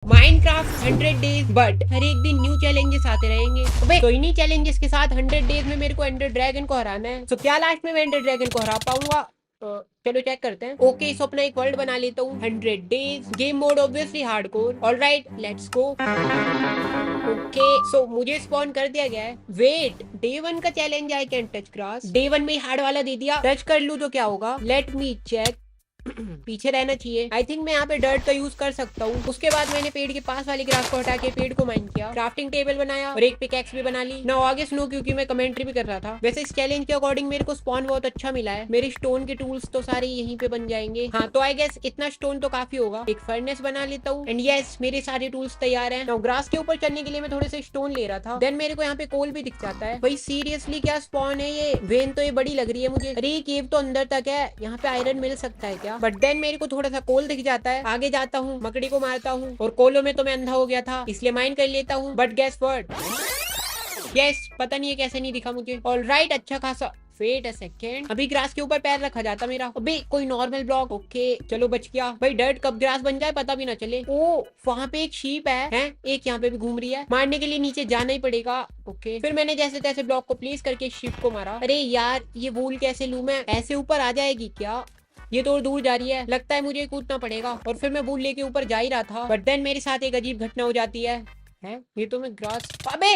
Minecraft 100 days, but हर एक दिन new challenges आते रहेंगे। अबे तो इन्हीं चैलेंजेस के साथ 100 डेज में मेरे को एंडर ड्रैगन को हराना है। तो क्या लास्ट में मैं एंडर ड्रैगन को हरा पाऊंगा? चलो चेक करते हैं। ओके, सो अपना एक वर्ल्ड बना लेता हूँ। 100 days game mode, obviously hardcore. Alright, let's go. Okay, so मुझे स्पॉन कर दिया गया है। वेट, डे 1 का challenge I can touch grass. Day 1 में ही हार्ड वाला दे दिया। टच कर लूँ तो क्या होगा? Let me check. पीछे रहना चाहिए। आई थिंक मैं यहाँ पे डर्ट का यूज कर सकता हूँ। उसके बाद मैंने पेड़ के पास वाली ग्रास को हटा के पेड़ को माइन किया, क्राफ्टिंग टेबल बनाया और एक पिकैक्स भी बना ली। ना आगे स्नो, क्योंकि मैं कमेंट्री भी कर रहा था। वैसे इस चैलेंज के अकॉर्डिंग मेरे को स्पॉन बहुत अच्छा मिला है। मेरे स्टोन के टूल्स तो सारे यहीं पे बन जाएंगे। हाँ, तो आई गेस इतना स्टोन तो काफी होगा। एक फर्नेस बना लेता हूँ एंड यस, मेरे सारे टूल्स तैयार है। ग्रास के ऊपर चढ़ने के लिए मैं थोड़े से स्टोन ले रहा था। देन मेरे को यहाँ पे कोल भी दिख जाता है। भाई सीरियसली क्या स्पॉन है ये? वेन तो ये बड़ी लग रही है मुझे। अरे ये केव तो अंदर तक है, यहाँ पे आयरन मिल सकता है क्या? बट देन मेरे को थोड़ा सा कोल दिख जाता है। आगे जाता हूँ, मकड़ी को मारता हूँ और कोलों में तो मैं अंधा हो गया था, इसलिए माइन कर लेता हूँ। But guess what? यस, पता नहीं है कैसे नहीं दिखा मुझे। ऑलराइट, अच्छा खासा। वेट अ सेकेंड, अभी ग्रास के ऊपर पैर रखा जाता मेरा। अबे कोई नॉर्मल ब्लॉक। ओके चलो, बच गया। भाई डर्ट कब ग्रास बन जाए पता भी ना चले। ओ, वहाँ पे एक शीप है? एक यहाँ पे भी घूम रही है। मारने के लिए नीचे जाना ही पड़ेगा। ओके, फिर मैंने जैसे तैसे ब्लॉक को प्लेस करके शीप को मारा। अरे यार, ये वूल कैसे लूं मैं? ऐसे ऊपर आ जाएगी क्या? ये तो दूर जा रही है, लगता है मुझे कूदना पड़ेगा। और फिर मैं वूल लेके ऊपर जा ही रहा था, बट देन मेरे साथ एक अजीब घटना हो जाती है। ये तो मैं ग्रास। अबे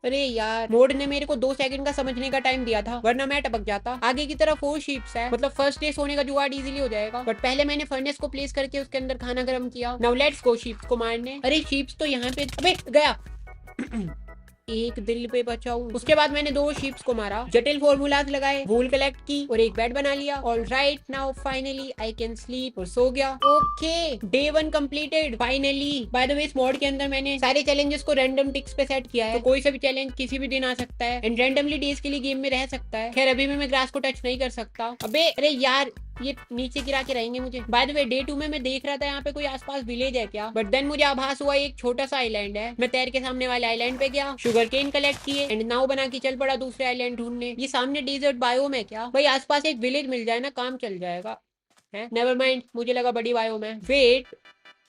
अरे यार, मोड ने मेरे को 2 सेकंड का समझने का टाइम दिया था, वरना मैं टपक जाता। आगे की तरफ 4 शीप्स है, मतलब फर्स्ट डे सोने का जुगाड़ इजीली हो जाएगा। बट पहले मैंने फर्नेस को प्लेस करके उसके अंदर खाना गर्म किया। नाउ लेट्स गो शीप्स को मारने। अरे शीप्स तो यहाँ पे। अबे गया। एक दिल पे बचा हूँ। उसके बाद मैंने 2 शीप्स को मारा, जटिल फॉर्मूलाज लगाए, वूल कलेक्ट की और एक बेड बना लिया। Alright, now finally I can sleep. और सो गया। Okay, day 1 completed finally. By the way, इस मोड के अंदर मैंने सारे चैलेंजेस को रैंडम टिक्स पे सेट किया है, तो कोई सा भी चैलेंज किसी भी दिन आ सकता है एंड रैंडमली डेज के लिए गेम में रह सकता है। खैर अभी भी मैं ग्रास को टच नहीं कर सकता। अबे अरे यार, ये नीचे गिरा के रहेंगे मुझे। बाय द वे, डे 2 में मैं देख रहा था यहाँ पे कोई आसपास विलेज है क्या, बट देन मुझे आभास हुआ एक छोटा सा आइलैंड है। मैं तैर के सामने वाले आइलैंड पे गया, शुगर केन कलेक्ट किए एंड नाव बना के चल पड़ा दूसरे आइलैंड ढूंढने। ये सामने डेजर्ट बायोम है क्या? भाई आसपास एक विलेज मिल जाए ना, काम चल जाएगा। है नेवर माइंड, मुझे लगा बड़ी बायोम है। वेट,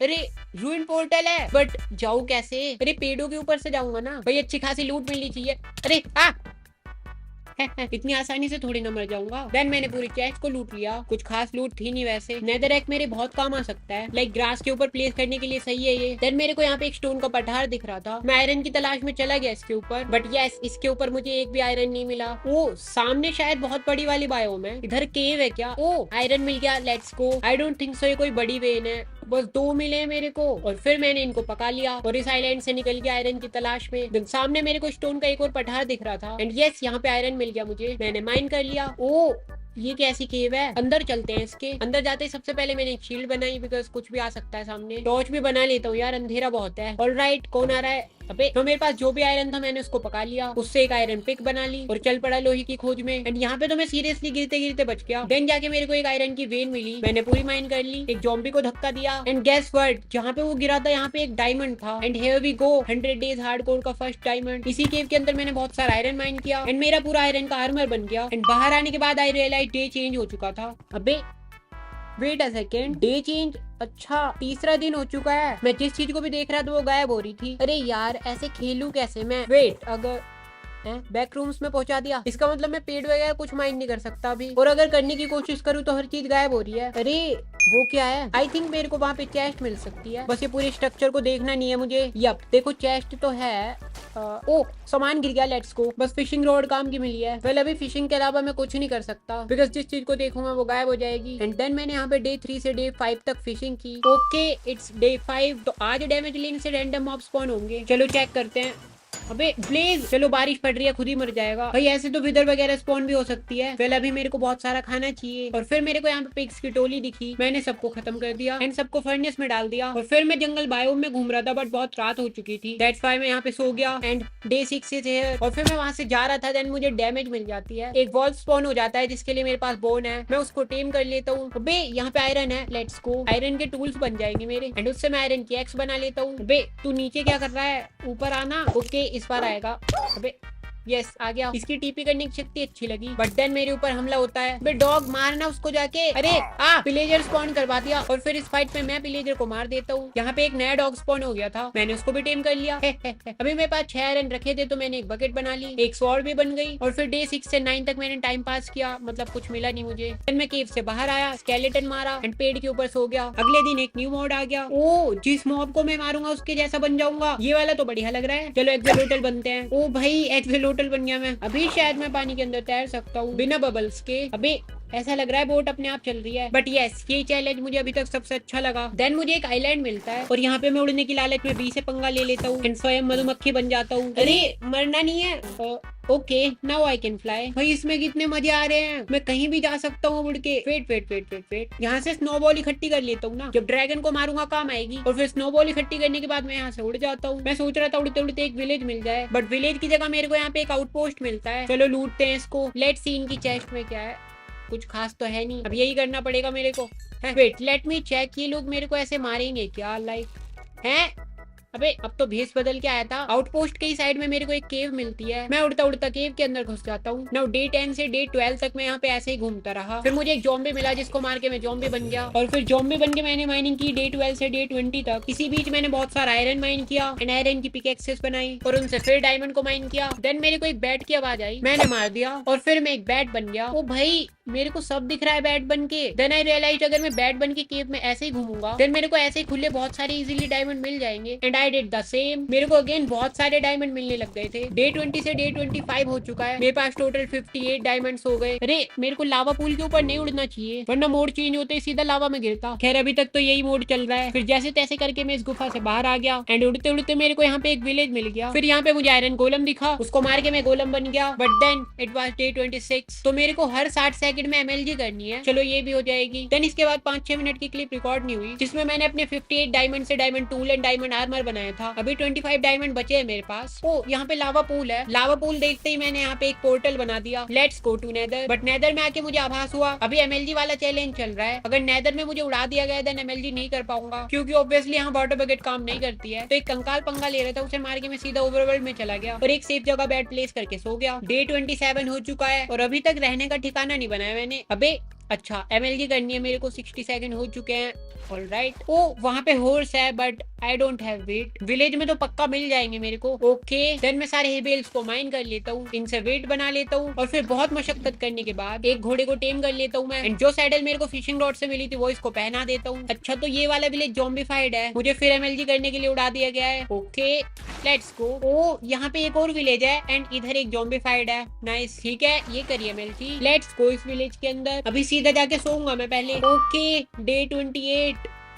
अरे रूइन पोर्टल है, बट जाऊँ कैसे? अरे पेड़ों के ऊपर से जाऊंगा ना। भाई अच्छी खासी लूट मिलनी चाहिए। अरे इतनी आसानी से थोड़ी ना मर जाऊंगा। देन मैंने पूरी चेस्ट को लूट लिया। कुछ खास लूट थी नहीं वैसे। नेदर एक मेरे बहुत काम आ सकता है, लाइक ग्रास के ऊपर प्लेस करने के लिए सही है ये। देन मेरे को यहाँ पे एक स्टोन का पठार दिख रहा था। मैं आयरन की तलाश में चला गया इसके ऊपर, बट यस, इसके ऊपर मुझे एक भी आयरन नहीं मिला। ओ, सामने शायद बहुत बड़ी वाली बायोम है। इधर केव है क्या? ओ, आयरन मिल गया, let's go. I don't think so ये कोई बड़ी वेन है। बस 2 मिले मेरे को और फिर मैंने इनको पका लिया और इस आइलैंड से निकल गया आयरन की तलाश में। सामने मेरे को स्टोन का एक और पठार दिख रहा था एंड यस, यहाँ पे आयरन मिल गया मुझे। मैंने माइन कर लिया। ओ, ये कैसी केव है? अंदर चलते हैं इसके। अंदर जाते ही सबसे पहले मैंने एक शील्ड बनाई, बिकॉज कुछ भी आ सकता है सामने। टॉर्च भी बना लेता हूँ यार, अंधेरा बहुत है। ऑलराइट, कौन आ रहा है? अबे तो मेरे पास जो भी आयरन था मैंने उसको पका लिया, उससे एक आयरन पिक बना ली और चल पड़ा लोहे की खोज में। एंड यहाँ पे तो मैं सीरियसली गिरते गिरते बच गया। देन जाके मेरे को एक आयरन की वेन मिली, मैंने पूरी माइन कर ली। एक जॉम्बी को धक्का दिया एंड गेस व्हाट, जहाँ पे वो गिरा था यहाँ पे एक डायमंड था। And here we go, 100 days hardcore का फर्स्ट डायमंड। इसी केव के अंदर मैंने बहुत सारा आयरन माइन किया एंड मेरा पूरा आयरन का आर्मर बन गया। एंड बाहर आने के बाद आई रियलाइज डे चेंज हो चुका था। अबे wait a second, day change? अच्छा, तीसरा दिन हो चुका है। मैं जिस चीज को भी देख रहा था वो गायब हो रही थी। अरे यार, ऐसे खेलूं कैसे मैं? वेट, अगर बैक रूम्स में पहुंचा दिया, इसका मतलब मैं पेड़ वगैरह कुछ माइंड नहीं कर सकता अभी। और अगर करने की कोशिश करूँ तो हर चीज गायब हो रही है। अरे वो क्या है? आई थिंक मेरे को वहाँ पे चेस्ट मिल सकती है, बस ये पूरे स्ट्रक्चर को देखना नहीं है मुझे। यप, देखो चेस्ट तो है। ओ, सामान गिर गया, लेट्स गो। बस फिशिंग रॉड काम की मिली है। वेल अभी फिशिंग के अलावा मैं कुछ नहीं कर सकता, बिकॉज जिस चीज को देखूंगा वो गायब हो जाएगी। एंड देन मैंने यहाँ पे डे 3 से डे 5 तक फिशिंग की। ओके, इट्स डे 5, तो आज डैमेज लेने से रैंडम मॉब स्पॉन होंगे। चलो चेक करते हैं। अबे ब्लेज, चलो बारिश पड़ रही है, खुद ही मर जाएगा। भाई ऐसे तो विदर वगैरह स्पॉन भी हो सकती है। वेल अभी मेरे को बहुत सारा खाना चाहिए। और फिर मेरे को यहाँ पे पिग्स की टोली दिखी, मैंने सबको खत्म कर दिया एंड सबको फर्नेस में डाल दिया। और फिर मैं जंगल बायोम में घूम रहा था, बट बहुत रात हो चुकी थी, दैट्स व्हाई मैं यहाँ पे सो गया। And day 6 is here. और फिर मैं वहां से जा रहा था, देन मुझे डैमेज मिल जाती है। एक वॉल स्पॉन हो जाता है जिसके लिए मेरे पास बोन है, मैं उसको टेम कर लेता हूँ। अबे यहाँ पे आयरन है, लेट्स गो। आयरन के टूल्स बन जाएंगे मेरे एंड उससे मैं आयरन की एक्स बना लेता हूँ। अबे तू नीचे क्या कर रहा है? ऊपर आना। ओके, इस बार आएगा। अबे यस आ गया। इसकी टीपी करने की शक्ति अच्छी लगी, बट देन मेरे ऊपर हमला होता है। बे डॉग मारना उसको जाके। अरे विलेजर स्पॉन करवा दिया और फिर इस फाइट में मैं विलेजर को मार देता हूँ। यहाँ पे एक नया डॉग स्पॉन हो गया था, मैंने उसको भी टेम कर लिया। अभी मेरे पास 6 आयरन रखे थे तो मैंने एक बकेट बना ली, एक स्वॉर्ड भी बन गई। और फिर डे 6 से 9 तक मैंने टाइम पास किया, मतलब कुछ मिला नहीं मुझे। फिर मैं केव से बाहर आया, स्केलेटन मारा एंड पेड़ के ऊपर सो गया। अगले दिन एक न्यू मॉड आ गया। ओ जिस मॉब को मैं मारूंगा उसके जैसा बन जाऊंगा। ये वाला तो बढ़िया लग रहा है। चलो एक्सेलोटल बनते हैं। ओ भाई एक्सेलोटल बन गया मैं। अभी शायद मैं पानी के अंदर तैर सकता हूँ बिना बबल्स के। अभी ऐसा लग रहा है बोट अपने आप चल रही है। बट यस ये चैलेंज मुझे अभी तक सबसे अच्छा लगा। देन मुझे एक आइलैंड मिलता है और यहाँ पे मैं उड़ने की लालच में बी से पंगा ले लेता हूँ एंड स्वयं मधुमक्खी बन जाता हूँ। अरे मरना नहीं है। Okay now I can fly. भाई इसमें कितने मजे आ रहे हैं, मैं कहीं भी जा सकता हूँ उड़ के। Wait wait wait wait wait, यहाँ से स्नोबॉल इकट्ठी कर लेता हूँ ना, जब ड्रैगन को मारूंगा काम आएगी। और फिर स्नोबॉल इकट्ठी करने के बाद मैं यहाँ से उड़ जाता हूँ। मैं सोच रहा था उड़ते उड़ते एक विलेज मिल जाए, बट विलेज की जगह मेरे को यहाँ पे एक आउटपोस्ट मिलता है। चलो लूटते हैं इसको। लेट्स सी इनकी चेस्ट में क्या है। कुछ खास तो है नहीं, अब यही करना पड़ेगा मेरे को। वेट लेट मी चेक, ये लोग मेरे को ऐसे मारेंगे क्या? लाइक हैं? अबे अब तो भेस बदल के आया था। आउटपोस्ट के साइड में मेरे को एक केव मिलती है, मैं उड़ता उड़ता केव के अंदर घुस जाता हूँ। नाउ डे 10 से डे 12 तक मैं यहाँ पे ऐसे ही घूमता रहा। फिर मुझे एक जॉम्बी मिला जिसको मार के मैं जॉम्बी बन गया। और फिर जॉम्बी बन के मैंने माइनिंग की डे 12 से डे 20 तक। इसी बीच मैंने बहुत सारा आयरन माइन किया एंड आयरन की पिकैक्सेस बनाई और उनसे फिर डायमंड को माइन किया। देन मेरे को एक बैट की आवाज आई, मैंने मार दिया और फिर मैं एक बैट बन गया। ओ भाई मेरे को सब दिख रहा है बैट बन के। देन आई रियलाइज अगर मैं बैट बन के केव में ऐसे ही घूमूंगा देन मेरे को ऐसे ही खुले बहुत सारे इजीली डायमंड मिल जाएंगे। And I did the same. मेरे को अगेन बहुत सारे डायमंड मिलने लग गए थे। डे 20 से डे 25 हो चुका है, मेरे पास टोटल 58 डायमंड्स हो गए। अरे मेरे को लावा पूल के ऊपर नहीं उड़ना चाहिए वरना मोड चेंज होते ही सीधा लावा में गिरता। खैर अभी तक तो यही मोड चल रहा है। फिर जैसे तैसे करके मैं इस गुफा से बाहर आ गया एंड उड़ते उड़ते मेरे को यहाँ पे एक विलेज मिल गया। फिर यहाँ पे मुझे आयरन गोलम दिखा, उसको मार के मैं गोलम बन गया। But then it was day 26, तो मेरे को हर 60 सेकंड में MLG करनी है। चलो ये भी हो जाएगी। देन इसके बाद 5-6 मिनट की क्लिप रिकॉर्ड नहीं हुई जिसमें मैंने अपने 58 डायमंड से diamond tool and diamond armour बनाया था। अभी 25 डायमंड बचे हैं मेरे पास। ओ यहाँ पे लावा पूल है। लावा पूल देखते ही मैंने यहाँ पे एक पोर्टल बना दिया। Let's go to nether. But nether में आके मुझे आभास हुआ अभी MLG वाला चैलेंज चल रहा है, अगर नेदर में मुझे उड़ा दिया गया देन MLG नहीं कर पाऊंगा क्योंकि ऑब्वियसली यहाँ वाटर बकेट काम नहीं करती है। तो एक कंकाल पंगा ले रहा था, उसे मार के मैं सीधा ओवरवर्ल्ड में चला गया और एक सेफ जगह बेड प्लेस करके सो गया। डे 27 हो चुका है और अभी तक रहने का ठिकाना नहीं बनाया मैंने। अबे अच्छा MLG करनी है मेरे को, 60 सेकंड हो चुके हैं। ऑलराइट। ओ वहाँ पे हॉर्स है but I don't have wait. Village में तो पक्का मिल जाएंगे मेरे को। ओके देन मैं सारे हेबेल्स को माइन कर लेता हूँ, इनसे वेट बना लेता हूँ और फिर बहुत मशक्कत करने के बाद एक घोड़े को टेम कर लेता हूँ मैं। एंड जो सैडल मेरे को फिशिंग रॉड से मिली थी वो इसको पहना देता हूँ। अच्छा तो ये वाला विलेज ज़ॉम्बीफाइड है, मुझे फिर MLG करने के लिए उड़ा दिया गया है। Okay let's go. ओ यहाँ पे एक और विलेज है एंड इधर एक ज़ॉम्बीफाइड है। नाइस ठीक है ये करिए MLG। लेट्स गो इस विलेज के अंदर। अभी सीधा जाके सोऊंगा मैं पहले। ओके डे 28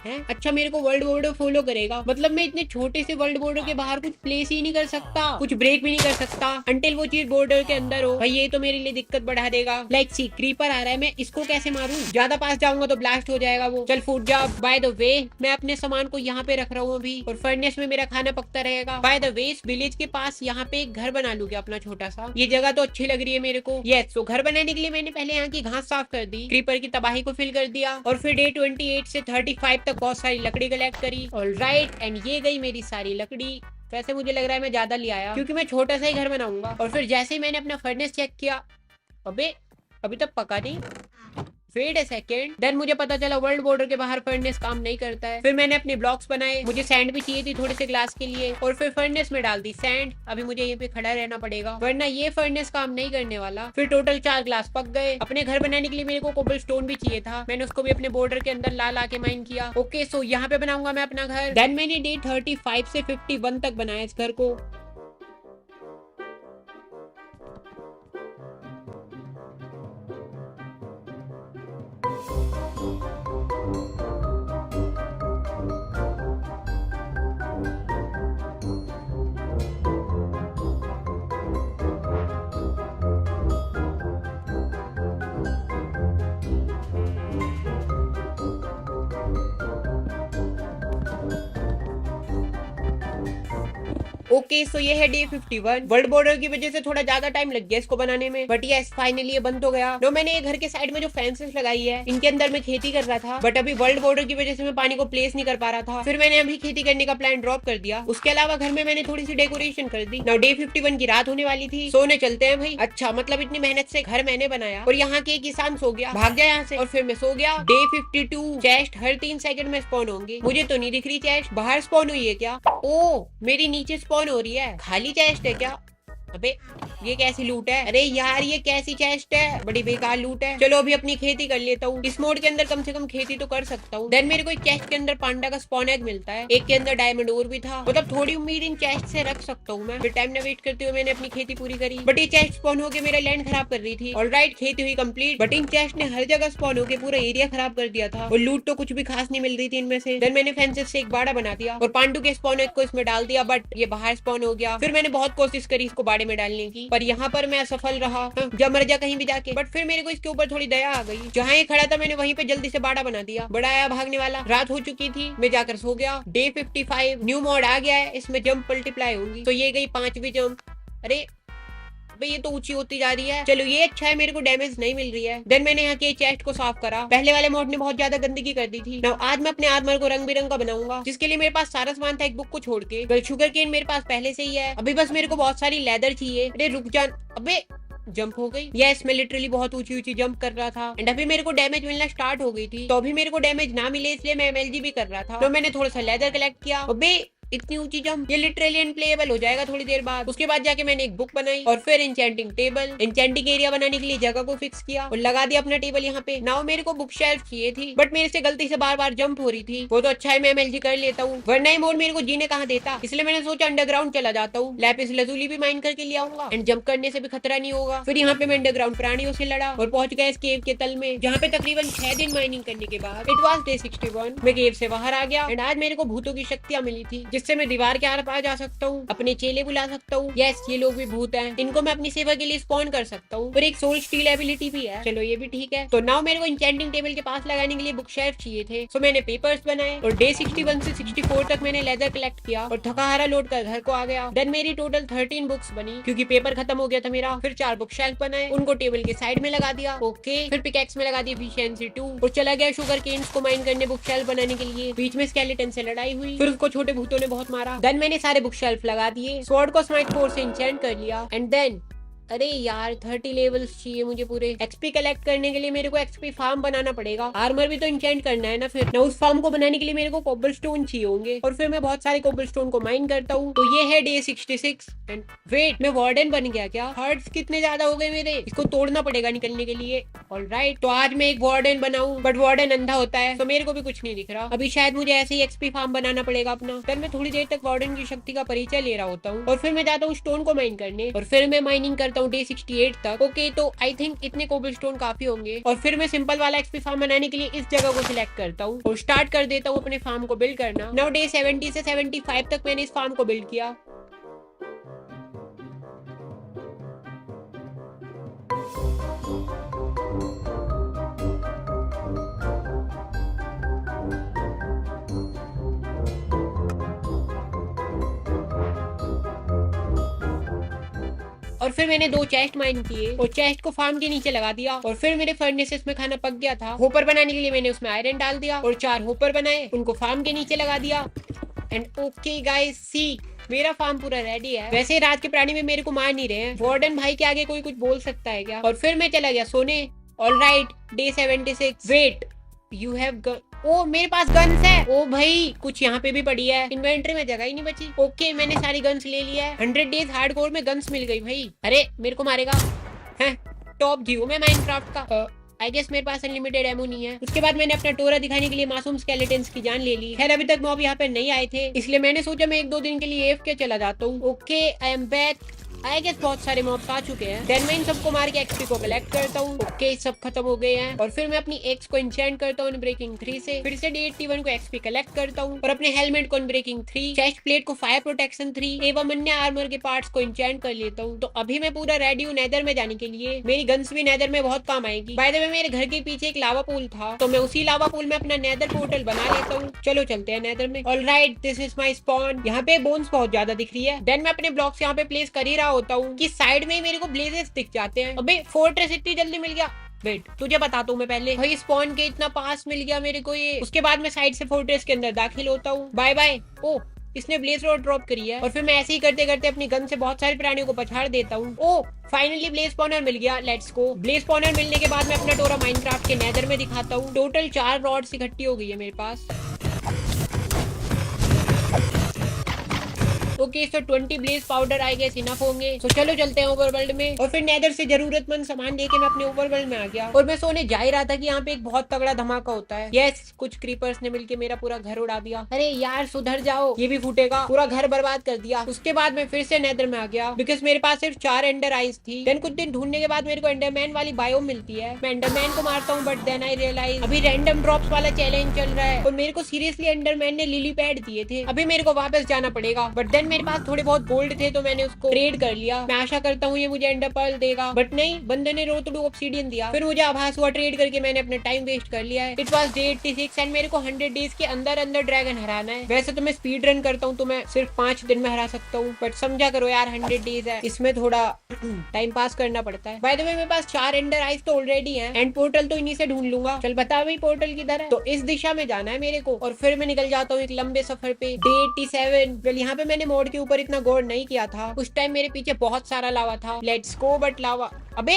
है। अच्छा मेरे को वर्ल्ड बॉर्डर फॉलो करेगा, मतलब मैं इतने छोटे से वर्ल्ड बॉर्डर के बाहर कुछ प्लेस ही नहीं कर सकता, कुछ ब्रेक भी नहीं कर सकता अंटिल वो चीज बॉर्डर के अंदर हो। भाई ये तो मेरे लिए दिक्कत बढ़ा देगा। लाइक सी क्रीपर आ रहा है, मैं इसको कैसे मारूं? ज्यादा पास जाऊंगा तो ब्लास्ट हो जाएगा वो। चल फूट जा। बाय द वे मैं अपने सामान को यहाँ पे रख रहा हूँ अभी और फर्नेस में मेरा खाना पकता रहेगा। बाय द वे इस विलेज के पास यहाँ पे एक घर बना लूंगा अपना छोटा सा। ये जगह तो अच्छी लग रही है मेरे को। यस तो घर बनाने के लिए मैंने पहले यहाँ की घास साफ कर दी, क्रीपर की तबाही को फिल कर दिया और फिर डे 28 से 35 तक बहुत सारी लकड़ी कलेक्ट करी। ऑलराइट एंड ये गई मेरी सारी लकड़ी। वैसे मुझे लग रहा है मैं ज्यादा ले आया क्योंकि मैं छोटा सा ही घर बनाऊंगा। और फिर जैसे ही मैंने अपना फर्नेस चेक किया, अबे अभी तक पका नहीं। Wait a second. देन मुझे पता चला वर्ल्ड बॉर्डर के बाहर फर्नेस काम नहीं करता है। फिर मैंने अपने ब्लॉक्स बनाए, मुझे सैंड भी चाहिए थी थोड़े से ग्लास के लिए और फिर फर्नेस में डाल दी सैंड। अभी मुझे यहीं पे खड़ा रहना पड़ेगा वरना ये फर्नेस काम नहीं करने वाला। फिर टोटल 4 ग्लास पक गए। अपने घर बनाने के लिए मेरे को कोबल स्टोन भी चाहिए था, मैंने उसको भी अपने बॉर्डर के अंदर ला के माइन किया। ओके सो यहाँ पे बनाऊंगा मैं अपना घर। देन मैंने डे 35 से 51 तक बनाया इस घर को। ओके सो ये है डे 51। वर्ल्ड बॉर्डर की वजह से थोड़ा ज्यादा टाइम लग गया इसको बनाने में, बट यस फाइनली ये बंद हो गया। तो मैंने ये घर के साइड में जो फेंसेस लगाई है इनके अंदर मैं खेती कर रहा था, बट अभी वर्ल्ड बॉर्डर की वजह से मैं पानी को प्लेस नहीं कर पा रहा था, फिर मैंने अभी खेती करने का प्लान ड्रॉप कर दिया। उसके अलावा घर में मैंने थोड़ी सी डेकोरेशन कर दी। नाउ डे 51 की रात होने वाली थी, सोने चलते हैं भाई। अच्छा मतलब इतनी मेहनत से घर मैंने बनाया और यहाँ के किसान सो गया, भाग गया यहाँ से और फिर मैं सो गया। डे 52 चेस्ट हर 3 सेकंड में स्पॉन होंगी। मुझे तो नहीं दिख रही चेस्ट, बाहर स्पॉन हुई है क्या? ओ मेरी नीचे स्पॉन हो रही है, खाली चेस्ट है क्या? अबे ये कैसी लूट है? अरे यार ये कैसी चेस्ट है, बड़ी बेकार लूट है। चलो अभी अपनी खेती कर लेता हूँ, इस मोड के अंदर कम से कम खेती तो कर सकता हूँ। देन मेरे को एक चेस्ट के अंदर पांडा का स्पॉन एग मिलता है, एक के अंदर डायमंड और भी था, मतलब थोड़ी उम्मीद इन चेस्ट से रख सकता हूँ मैं। फिर टाइम ना वेस्ट करते हुए मैंने अपनी खेती पूरी करी, बट ये चेस्ट स्पॉन होकर मेरा लैंड खराब कर रही थी। ऑलराइट खेती हुई कंप्लीट, बट इन चेस्ट ने हर जगह स्पॉन होकर पूरा एरिया खराब कर दिया था और लूट तो कुछ भी खास नहीं मिल रही थी इनमें से। देन मैंने फेंसेस से एक बाड़ा बना दिया और पांडू के स्पॉन एग को इसमें डाल दिया, बट ये बाहर स्पॉन हो गया। फिर मैंने बहुत कोशिश करी इसको बाड़े में डालने की, पर यहाँ पर मैं असफल रहा। जब मर जा कहीं भी जाके, बट फिर मेरे को इसके ऊपर थोड़ी दया आ गई। जहाँ ये खड़ा था मैंने वहीं पे जल्दी से बाड़ा बना दिया। बड़ा आया भागने वाला, रात हो चुकी थी, मैं जाकर सो गया। डे 55 न्यू मोड आ गया है, इसमें जंप मल्टीप्लाई होंगी, तो ये गई 5वीं जंप। अरे भाई ये तो ऊंची होती जा रही है। चलो ये अच्छा है, मेरे को डैमेज नहीं मिल रही है। देन मैंने यहाँ के चेस्ट को साफ करा, पहले वाले मोड ने बहुत ज्यादा गंदगी कर दी थी। नाउ आज मैं अपने आर्मर को रंग बिरंग का बनाऊंगा, जिसके लिए मेरे पास सारा सामान था एक बुक को छोड़ के। शुगर केन मेरे पास पहले से ही है, अभी बस मेरे को बहुत सारी लेदर चाहिए। अरे रुक जा, अबे जंप हो गई। यस मैं लिटरली बहुत ऊंची ऊंची जंप कर रहा था एंड अभी मेरे को डैमेज मिलना स्टार्ट हो गई थी, तो अभी मेरे को डैमेज ना मिले इसलिए मैं एमएलजी भी कर रहा था। तो मैंने थोड़ा सा लेदर कलेक्ट किया। अबे इतनी ऊंची जंप, ये लिटरली अनप्लेएबल हो जाएगा थोड़ी देर बाद। उसके बाद जाके मैंने एक बुक बनाई और फिर एन्चेंटिंग टेबल, एन्चेंटिंग एरिया बनाने के लिए जगह को फिक्स किया और लगा दिया अपना टेबल यहाँ पे। नाउ मेरे को बुक शेल्फ चाहिए थी, बट मेरे से गलती से बार बार जंप हो रही थी। वो तो अच्छा है मैं एमएलजी कर लेता हूँ, वरना ये मोड मेरे को जीने कहाँ देता। इसलिए मैंने सोचा अंडरग्राउंड चला जाता हूँ, लैपिस लजूली भी माइन करके ले आऊंगा एंड जंप करने से भी खतरा नहीं होगा। फिर यहाँ पे मैं अंडरग्राउंड प्राणियों से लड़ा और पहुंच गया इस केव के तल में, जहाँ पे तकरीबन 6 दिन माइनिंग करने के बाद इट वॉज डे 61 मैं केव से बाहर आ गया एंड आज मेरे को भूतों की शक्तियां मिली थी, जिससे मैं दीवार के पार जा सकता हूँ, अपने चेले बुला सकता हूँ। यस ये लोग भी भूत हैं, इनको मैं अपनी सेवा के लिए स्पॉन कर सकता हूँ और एक सोल स्टील एबिलिटी भी है। चलो ये भी ठीक है। तो नाउ मेरे को एन्चेंटिंग टेबल के पास लगाने के लिए बुक शेल्फ चाहिए थे, सो मैंने पेपर्स बनाए और डे 61 से 64 तक मैंने लेदर कलेक्ट किया और थकाहारा लौट कर घर को आ गया। देन मेरी टोटल 13 बुक्स बनी क्योंकि पेपर खत्म हो गया था मेरा। फिर 4 बुक शेल्फ बनाए, उनको टेबल के साइड में लगा दिया। ओके फिर पिकैक्स में लगा दी एफिशिएंसी 2 और चला गया शुगर केन्स को माइन करने बुक शेल्फ बनाने के लिए। बीच में स्केलेटन से लड़ाई हुई, फिर उसको छोटे भूतों ने बहुत मारा। देन मैंने सारे बुक शेल्फ लगा दिए, स्वॉर्ड को स्माइट 4 से एन्चेंट कर लिया एंड देन अरे यार 30 लेवल्स चाहिए मुझे पूरे। एक्सपी कलेक्ट करने के लिए मेरे को एक्सपी फार्म बनाना पड़ेगा, आर्मर भी तो इंचेंट करना है ना। फिर ना उस फार्म को बनाने के लिए मेरे को कोबलस्टोन चाहिए होंगे और फिर मैं बहुत सारे कोबलस्टोन को माइन करता हूँ। तो ये है डे 66 एंड वेट मैं वार्डन बन गया क्या? हार्ट्स कितने ज्यादा हो गए मेरे, इसको तोड़ना पड़ेगा निकलने के लिए। ऑलराइट तो आज मैं एक वार्डन बनाऊं, बट वार्डन अंधा होता है तो मेरे को भी कुछ नहीं दिख रहा। अभी शायद मुझे ऐसे ही एक्सपी फार्म बनाना पड़ेगा अपना। फिर मैं थोड़ी देर तक वार्डन की शक्ति का परिचय ले रहा होता हूँ और फिर मैं जाता हूँ स्टोन को माइन करने और फिर मैं माइनिंग करता हूँ डे 68 तक। ओके तो आई थिंक इतने कोबलस्टोन काफी होंगे और फिर मैं सिंपल वाला एक्सपी फार्म बनाने के लिए इस जगह को सिलेक्ट करता हूँ और स्टार्ट कर देता हूँ अपने फार्म को बिल्ड करना। नाउ डे 70 से 75 तक मैंने इस फार्म को बिल्ड किया। और फिर मैंने 2 चेस्ट माइन किए और चेस्ट को फार्म के नीचे लगा दिया और फिर मेरे फर्नेसेस में खाना पक गया था। होपर बनाने के लिए मैंने उसमें आयरन डाल दिया और 4 होपर बनाए, उनको फार्म के नीचे लगा दिया एंड ओके गाइस सी मेरा फार्म पूरा रेडी है। वैसे रात के प्राणी में मेरे को मार नहीं रहे हैं, वार्डन भाई के आगे कोई कुछ बोल सकता है क्या? और फिर मैं चला गया सोने। Alright day 76 wait you have gun. Oh मेरे पास गन्स है। ओ भाई कुछ यहाँ पे भी पड़ी है, इन्वेंटरी में जगह ही नहीं बची। ओके मैंने सारी गन्स ले लिया है। 100 डेज हार्डकोर में गन्स मिल गई भाई। अरे मेरे को मारेगा है, टॉप जी हूँ मैं माइनक्राफ्ट का। आई गेस मेरे पास अनलिमिटेड एमो नहीं है। उसके बाद मैंने अपना टोरा दिखाने के लिए मासूम स्केलेटन्स की जान ले ली। खैर अभी तक मॉब यहाँ पे नहीं आए थे, इसलिए मैंने सोचा मैं 1-2 दिन के लिए AFK चला जाता हूँ। Okay I am back I guess बहुत सारे मॉब्स आ चुके हैं। देन मैं इन सबको मार के एक्सपी को कलेक्ट करता हूँ। ओके सब खत्म हो गए हैं और फिर मैं अपनी एक्स को इंचेंट करता हूँ ब्रेकिंग 3 से। फिर से D81 को एक्सपी कलेक्ट करता हूँ और अपने हेलमेट को ब्रेकिंग 3, चेस्ट प्लेट को फायर प्रोटेक्शन 3 एवं अन्य आर्मर के पार्ट्स को इंचेंट कर लेता हूँ। तो अभी मैं पूरा रेडी हूँ नेदर में जाने के लिए। मेरी गन्स भी नेदर में बहुत काम आएगी। बाय द वे मेरे घर के पीछे एक लावा पूल था, तो मैं उसी लावा पूल में अपना नेदर पोर्टल बना लेता हूँ। चलो चलते हैं नेदर में। Alright, this is my spawn. यहाँ पे बोन्स बहुत ज्यादा दिख रही है। देन मैं अपने ब्लॉक्स यहाँ पे प्लेस कर ही रहा होता हूँ कि साइड में मेरे को ब्लेजेस दिख जाते हैं। अबे फोर्ट्रेस इतनी जल्दी मिल गया। वेट, तुझे बताता हूँ मैं पहले। भाई स्पॉन के इतना पास मिल गया मेरे को ये। उसके बाद मैं साइड से फोर्ट्रेस के अंदर दाखिल होता हूँ। Bye bye. ओ, इसने ब्लेज रोड ड्रॉप करी है और फिर मैं ऐसे ही करते करते अपनी गन से बहुत सारे प्राणियों को पछाड़ देता हूँ। ओ फाइनली ब्लेज स्पॉनर मिल गया। Let's go. ब्लेज स्पॉनर मिलने के बाद मैं अपना टोरा माइनक्राफ्ट के नेदर में दिखाता हूँ। टोटल 4 रॉड्स इकट्ठी हो गई है मेरे पास। Okay so 20 blaze powder I guess enough होंगे। तो चलो चलते हैं ओवरवर्ल्ड में। और फिर नेदर से जरूरतमंद सामान लेके मैं अपने ओवरवर्ल्ड में आ गया और मैं सोने जा ही रहा था कि यहाँ पे एक बहुत तगड़ा धमाका होता है। यस, कुछ क्रीपर्स ने मिलके मेरा पूरा घर उड़ा दिया। अरे यार सुधर जाओ, ये भी फूटेगा। पूरा घर बर्बाद कर दिया। उसके बाद मैं फिर से नेदर में आ गया बिकॉज मेरे पास सिर्फ 4 एंडर आइज थी। देन कुछ दिन ढूंढने के बाद मेरे को एंडरमैन वाली बायो मिलती है। मैं एंडरमैन को मारता हूँ बट देन आई रियलाइज अभी रैंडम ड्रॉप्स वाला चैलेंज चल रहा है और मेरे को सीरियसली एंडरमैन ने लिली पैड दिए थे। अभी मेरे को वापस जाना पड़ेगा बट देन मेरे पास थोड़े बहुत गोल्ड थे तो मैंने उसको ट्रेड कर लिया। मैं आशा करता हूँ ये मुझे एंडर पर्ल देगा बट नहीं, बंदे ने रोतड़ू ऑब्सीडियन दिया। फिर मुझे आभास हुआ ट्रेड करके मैंने अपना टाइम वेस्ट कर लिया है। इट वाज डे 86 एंड मेरे को 100 डेज के अंदर अंदर ड्रैगन हराना है। वैसे तो मैं स्पीड रन करता हूँ तो मैं सिर्फ 5 दिन में हरा सकता हूँ बट समझा करो यार 100 डेज है, इसमें थोड़ा टाइम पास करना पड़ता है। बाय द वे मेरे पास 4 एंडर आइज तो ऑलरेडी है एंड पोर्टल तो इन्हीं से ढूंढ लूंगा। चल बता भाई पोर्टल किधर है। तो इस दिशा में जाना है मेरे को और फिर मैं निकल जाता हूँ एक लंबे सफर पे। डे 87। वेल यहाँ पे मैंने मोड के ऊपर इतना गौर नहीं किया था। उस टाइम मेरे पीछे बहुत सारा लावा था। Let's go. बट लावा, अबे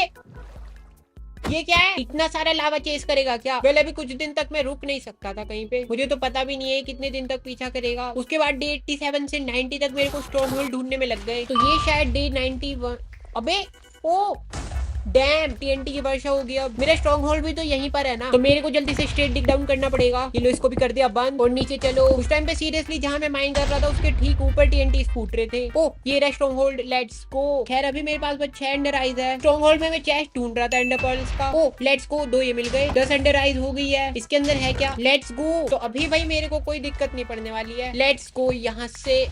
ये क्या है? इतना सारा लावा चेस करेगा क्या? वेल अभी कुछ दिन तक मैं रुक नहीं सकता था कहीं पे। मुझे तो पता भी नहीं है कितने दिन तक पीछा करेगा। उसके बाद डे 87 से 90 तक मेरे को स्ट्रॉन्ग होल्ड ढूंढने में लग गए। तो ये शायद डे 91। अबे ओ डैम, TNT की वर्षा हो गया। मेरा स्ट्रॉन्ग होल्ड भी तो यहीं पर है ना, तो मेरे को जल्दी से स्ट्रेट डिग डाउन करना पड़ेगा। ये लो, इसको भी कर दिया बंद और नीचे चलो। उस टाइम पे सीरियसली जहां मैं माइन कर रहा था उसके ठीक ऊपर TNT फूट रहे थे। ओ ये रहा स्ट्रॉन्ग होल्ड। Let's go. खैर अभी मेरे पास बस 6 एंडर आइज है। स्ट्रॉन्ग होल्ड में मैं चेस्ट ढूंढ रहा था एंडर पर्ल्स का। ओ लेट्स गो, 2 ये मिल गए। 10 एंडर आइज हो गई है। इसके अंदर है क्या? Let's go. तो अभी भाई मेरे को कोई दिक्कत नहीं पड़ने वाली है। Let's go. यहाँ से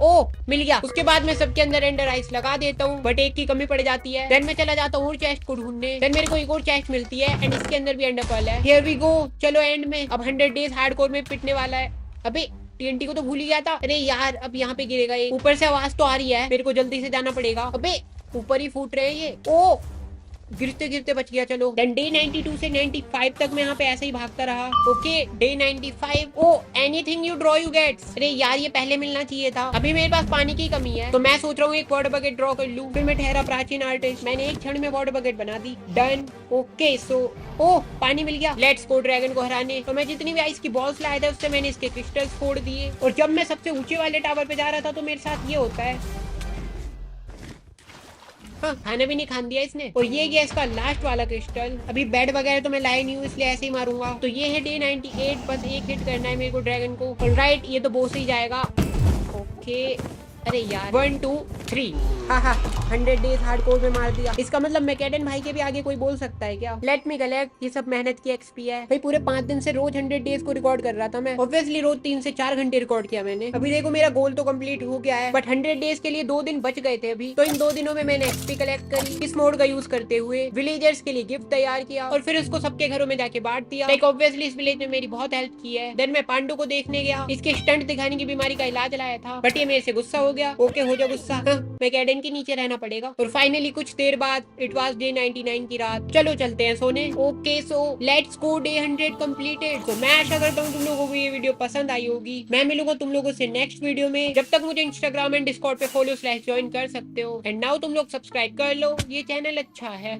ओ मिल गया। उसके बाद मैं सबके अंदर एंडर आइस लगा देता हूँ बट एक की कमी पड़ जाती है। देन मैं चला जाता हूँ चेस्ट को ढूंढने। देन मेरे को एक और चेस्ट मिलती है एंड इसके अंदर भी एंडर पर्ल है। Here we go. चलो एंड में अब 100 डेज हार्डकोर में पिटने वाला है। अबे TNT को तो भूल ही गया था। अरे यार अब यहाँ पे गिरेगा ये। ऊपर से आवाज तो आ रही है, मेरे को जल्दी से जाना पड़ेगा। अबे ऊपर ही फूट रहे हैं ये। ओ गिरते गिरते बच गया। चलो देन डे 92 से 95 तक मैं यहाँ पे ऐसे ही भागता रहा। Okay day 95। Oh anything you draw you gets. अरे यार ये पहले मिलना चाहिए था। अभी मेरे पास पानी की कमी है तो मैं सोच रहा हूँ एक वाटर बकेट ड्रॉ कर लूँ। फिर मैं ठहरा प्राचीन आर्टिस्ट, मैंने एक क्षण में वाटर बकेट बना दी। डन। ओके सो ओ पानी मिल गया। लेट्स गो ड्रैगन को हराने। तो मैं जितनी भी आइस की बॉल्स लाया था उससे मैंने इसके क्रिस्टल्स फोड़ दिए और जब मैं सबसे ऊंचे वाले टावर पे जा रहा था तो मेरे साथ ये होता है। हाँ, खाना भी नहीं खान दिया इसने। और ये गया इसका लास्ट वाला क्रिस्टल। अभी बेड वगैरह तो मैं लाया नहीं हूँ इसलिए ऐसे ही मारूंगा। तो ये है डे 98। बस एक हिट करना है मेरे को ड्रैगन को। ऑलराइट ये तो बोस ही जाएगा। ओके अरे यार 1 2 3। हाँ 100 डेज हार्डकोर में मार दिया। इसका मतलब मैकेडन भाई के भी आगे कोई बोल सकता है क्या? Let me collect. ये सब मेहनत की XP है भाई। पूरे 5 दिन से रोज 100 डेज को रिकॉर्ड कर रहा था मैं। ऑब्वियसली रोज 3 से 4 घंटे रिकॉर्ड किया मैंने। अभी देखो मेरा गोल तो कंप्लीट हो गया है बट 100 डेज के लिए 2 दिन बच गए थे अभी। तो इन 2 दिनों में मैंने XP कलेक्ट करी इस मोड का यूज करते हुए। विलेजर्स के लिए गिफ्ट तैयार किया और फिर उसको सबके घरों में जाके बांट दिया। लाइक ऑब्वियसली इस विलेज ने मेरी बहुत हेल्प की है। देन मैं पांडु को देखने गया, इसके स्टंट दिखाने की बीमारी का इलाज लाया था बट ये मेरे से गुस्सा हो गया। ओके हो जा गुस्सा। मैकेडन के नीचे रहना पड़ेगा। और फाइनली कुछ देर बाद इट वाज डे 99 की रात। चलो चलते हैं सोने। Okay so let's go. Day 100 completed. तो मैं आशा करता हूँ तुम लोगों को ये वीडियो पसंद आई होगी। मैं मिलूंगा तुम लोगों से नेक्स्ट वीडियो में। जब तक मुझे इंस्टाग्राम एंड डिस्कॉर्ड पे फॉलो/ज्वाइन कर सकते हो। एंड नाउ तुम लोग सब्सक्राइब कर लो, ये चैनल अच्छा है।